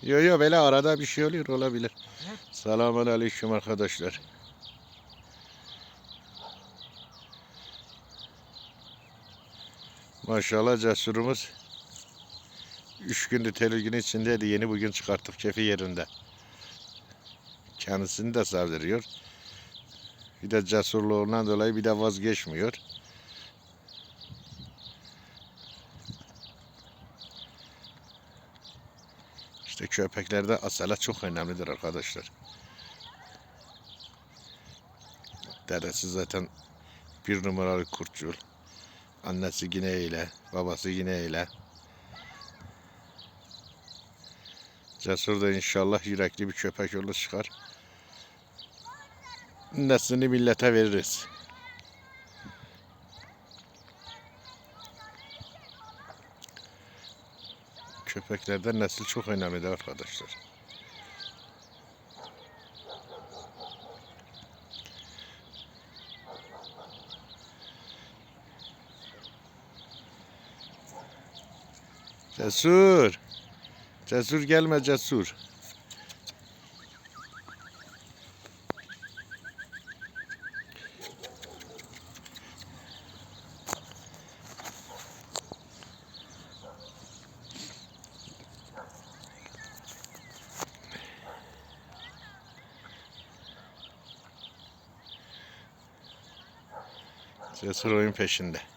Yo yo, böyle arada bir şey oluyor, olabilir. Evet. Selamünaleyküm arkadaşlar. Maşallah cesurumuz 3 gündür tedirgin içindeydi. Yeni bugün çıkarttık, keyfi yerinde. Kendisini de sevdiriyor. Bir de cesurluğundan dolayı bir de vazgeçmiyor. İşte köpeklerde asalet çok önemlidir arkadaşlar. Dedesi zaten bir numaralı kurtçul. Annesi yine öyle, babası yine öyle. Cesur da inşallah yürekli bir köpek yolu çıkar. Neslini millete veririz. Köpeklerde nesil çok önemlidir arkadaşlar. Cesur. Cesur gelme cesur. Cesur oyun peşinde.